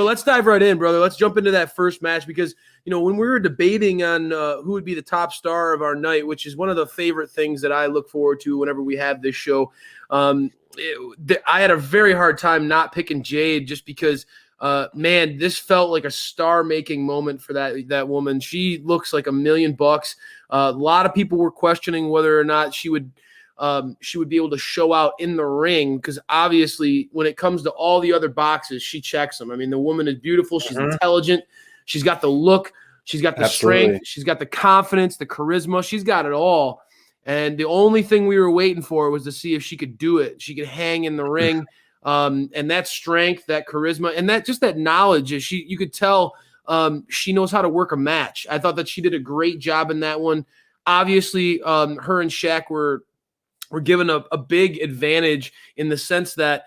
But let's dive right in, brother. Let's jump into that first match because, when we were debating on who would be the top star of our night, which is one of the favorite things that I look forward to whenever we have this show, I had a very hard time not picking Jade just because, man, this felt like a star-making moment for that woman. She looks like $1 million. A lot of people were questioning whether or not she would be able to show out in the ring because obviously when it comes to all the other boxes, she checks them. I mean, the woman is beautiful. She's intelligent. She's got the look. She's got the strength. She's got the confidence, the charisma. She's got it all. And the only thing we were waiting for was to see if she could do it. She could hang in the ring. And that strength, that charisma, and that knowledge is you could tell she knows how to work a match. I thought that she did a great job in that one. Obviously, her and Shaq were given a big advantage in the sense that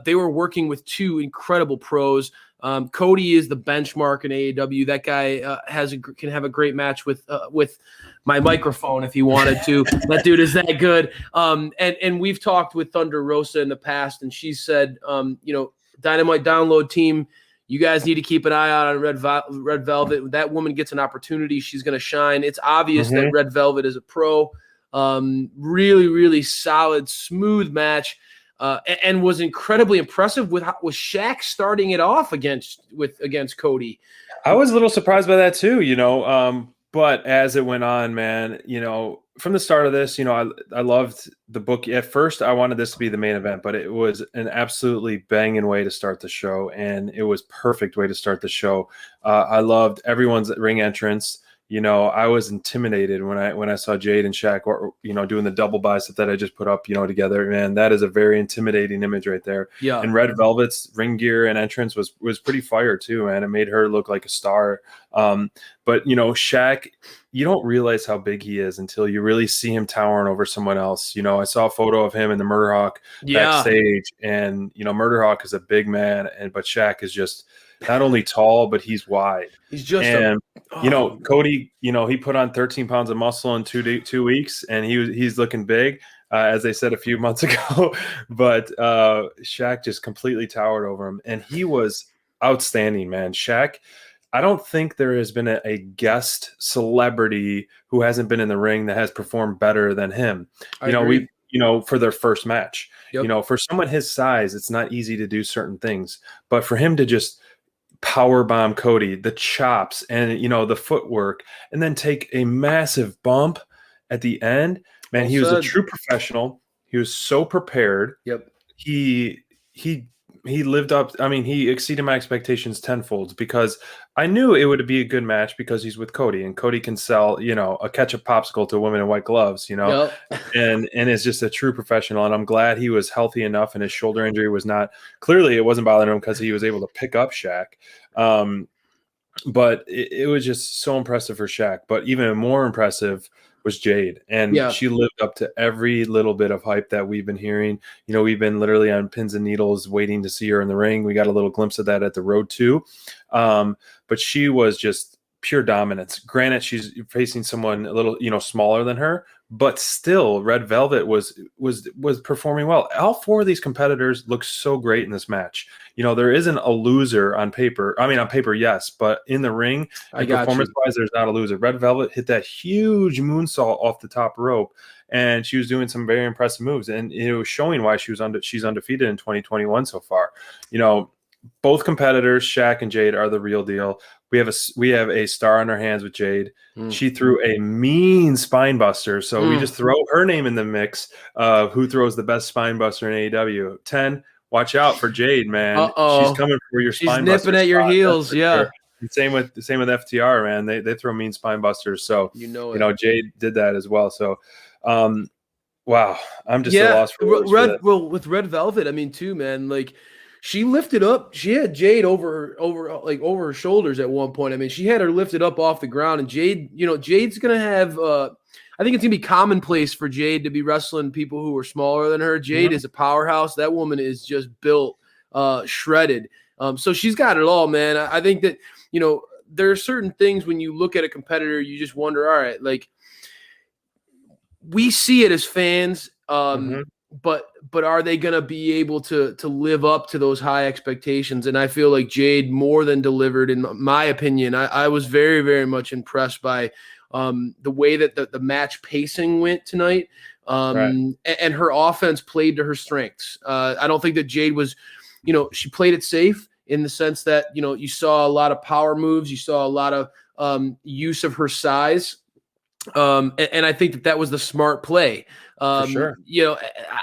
they were working with two incredible pros. Cody is the benchmark in AEW. That guy can have a great match with my microphone if he wanted to. That dude is that good. And we've talked with Thunder Rosa in the past, and she said, Dynamite Download team, you guys need to keep an eye out on Red Velvet. That woman gets an opportunity, she's going to shine. It's obvious that Red Velvet is a pro. Really, really solid, smooth match. And was incredibly impressive with Shaq starting it off against Cody. I was a little surprised by that too, but as it went on, man, from the start of this, I loved the book. At first, I wanted this to be the main event, but it was an absolutely banging way to start the show, and it was perfect way to start the show. I loved everyone's ring entrance. I was intimidated when I saw Jade and Shaq, doing the double bicep that I just put up, together. Man, that is a very intimidating image right there. Yeah. And Red Velvet's ring gear and entrance was pretty fire too, man. It made her look like a star. But Shaq, you don't realize how big he is until you really see him towering over someone else. I saw a photo of him and the Murder Hawk backstage, and Murder Hawk is a big man, but Shaq is just not only tall, but he's wide. He's just Cody, he put on 13 pounds of muscle in 2 weeks, and he's looking big, as they said a few months ago. But Shaq just completely towered over him, and he was outstanding, man. Shaq, I don't think there has been a guest celebrity who hasn't been in the ring that has performed better than him. For their first match. Yep. For someone his size, it's not easy to do certain things, but for him to just power bomb Cody, the chops and the footwork, and then take a massive bump at the end, man, he was a true professional. He was so prepared. Yep. He lived up. I mean, he exceeded my expectations tenfold because I knew it would be a good match because he's with Cody, and Cody can sell, a ketchup popsicle to a woman in white gloves, Yep. and is just a true professional. And I'm glad he was healthy enough, and his shoulder injury was not, clearly it wasn't bothering him because he was able to pick up Shaq. But it was just so impressive for Shaq. But even more impressive was Jade, and she lived up to every little bit of hype that we've been hearing. We've been literally on pins and needles waiting to see her in the ring. We got a little glimpse of that at the Road 2, but she was just pure dominance. Granted, she's facing someone a little smaller than her, but still Red Velvet was performing well. All four of these competitors look so great in this match. There isn't a loser on paper. I mean, on paper, yes, but in the ring, performance-wise, there's not a loser. Red Velvet hit that huge moonsault off the top rope, and she was doing some very impressive moves, and it was showing why she's undefeated in 2021 so far. Both competitors, Shaq and Jade, are the real deal. We have a star on our hands with Jade. She threw a mean spine buster, so we just throw her name in the mix of who throws the best spine buster in AEW. 10, watch out for Jade, man. She's coming for your spine buster. She's nipping at your heels, yeah. Sure. Same with FTR, man. They throw mean spine busters, so Jade did that as well. So, wow, I'm just a loss for words. With Red Velvet, I mean, too, man, like. She lifted up. She had Jade over her shoulders at one point. I mean, she had her lifted up off the ground. And Jade, Jade's gonna have. I think it's gonna be commonplace for Jade to be wrestling people who are smaller than her. Jade is a powerhouse. That woman is just built, shredded. So she's got it all, man. I think that there are certain things when you look at a competitor, you just wonder, all right, like we see it as fans, but but are they going to be able to live up to those high expectations? And I feel like Jade more than delivered, in my opinion. I was very, very much impressed by the way that the match pacing went tonight. And her offense played to her strengths. I don't think that Jade was, she played it safe in the sense that, you saw a lot of power moves. You saw a lot of use of her size. And I think that was the smart play. For sure.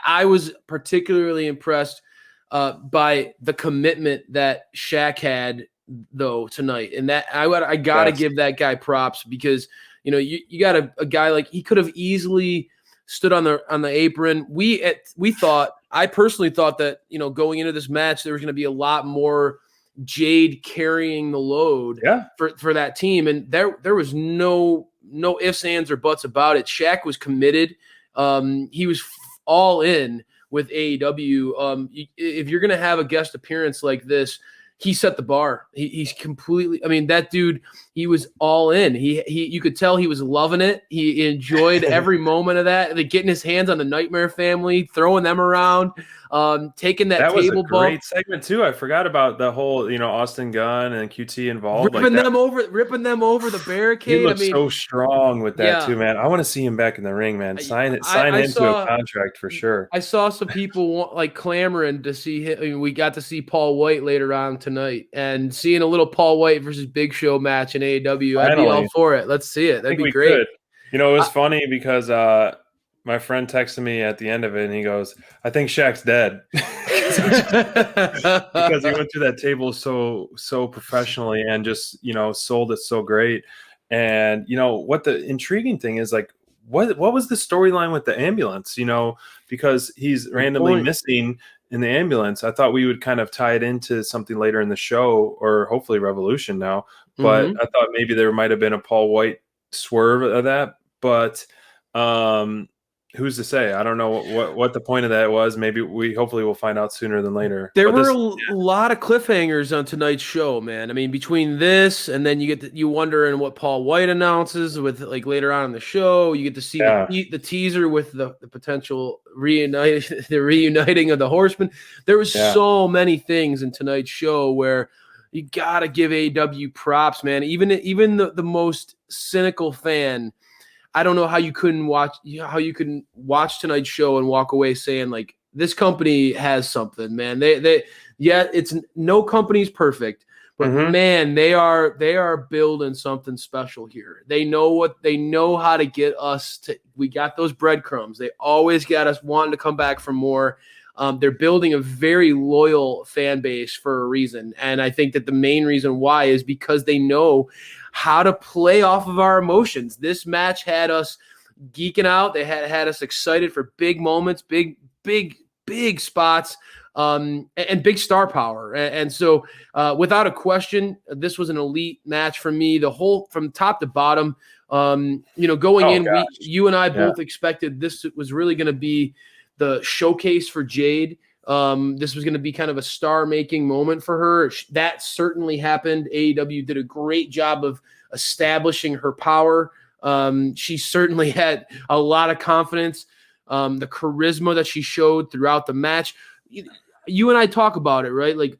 I was particularly impressed by the commitment that Shaq had though tonight, and that I got to give that guy props because you got a guy like he could have easily stood on the apron. I personally thought that going into this match there was going to be a lot more Jade carrying the load for that team, and there was no ifs, ands, or buts about it. Shaq was committed. He was all in with AEW. If you're going to have a guest appearance like this, he set the bar. He's completely. I mean, that dude. He was all in. You could tell he was loving it. He enjoyed every moment of that. Like getting his hands on the Nightmare Family, throwing them around, taking that table was a great segment too. I forgot about the whole Austin Gunn and QT involved, ripping them over the barricade. He looks so strong with that too, man. I want to see him back in the ring, man. Sign him to a contract for sure. I saw some people clamoring to see him. I mean, we got to see Paul White later on tonight, and seeing a little Paul White versus Big Show match in AEW, I'd be all for it. Let's see it. That'd be great. It was funny because my friend texted me at the end of it, and he goes, "I think Shaq's dead," because he went through that table so professionally and just sold it so great. And what the intriguing thing is, like, what was the storyline with the ambulance? Because he's randomly missing in the ambulance. I thought we would kind of tie it into something later in the show, or hopefully Revolution now. But I thought maybe there might have been a Paul White swerve of that. But who's to say? I don't know what the point of that was. Maybe hopefully we'll find out sooner than later. There were a lot of cliffhangers on tonight's show, man. I mean, between this and then you wonder in what Paul White announces with later on in the show, you get to see the teaser with the potential reuniting of the Horsemen. There was so many things in tonight's show where you gotta give AEW props, man. Even the most cynical fan, I don't know how you couldn't watch tonight's show and walk away saying like this company has something, man. It's no company's perfect, but man, they are building something special here. They know how to get us to. We got those breadcrumbs. They always got us wanting to come back for more. They're building a very loyal fan base for a reason. And I think that the main reason why is because they know how to play off of our emotions. This match had us geeking out. They had us excited for big moments, big spots, and big star power. And so without a question, this was an elite match for me. The whole from top to bottom, going in, you and I both expected this was really going to be the showcase for Jade. This was going to be kind of a star-making moment for her. That certainly happened. AEW did a great job of establishing her power. She certainly had a lot of confidence. The charisma that she showed throughout the match. You and I talk about it, right? Like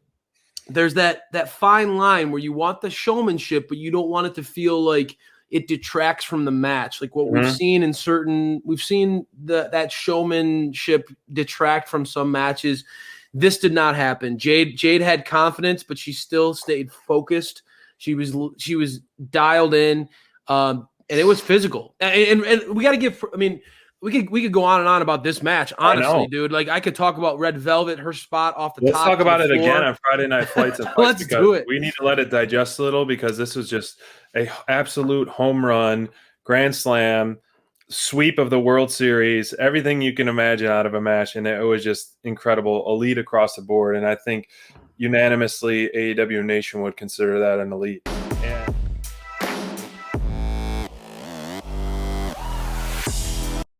there's that fine line where you want the showmanship, but you don't want it to feel like it detracts from the match. Like what we've seen that showmanship detract from some matches. This did not happen. Jade had confidence, but she still stayed focused. She was dialed in, and it was physical. And we got to give. I mean, we could go on and on about this match. Honestly, dude, like I could talk about Red Velvet, her spot off the top. Let's talk about it again on Friday Night Flights. Let's do it. We need to let it digest a little because this was just a absolute home run, grand slam, sweep of the World Series, everything you can imagine out of a match, and it was just incredible, elite across the board. And I think unanimously AEW Nation would consider that an elite. And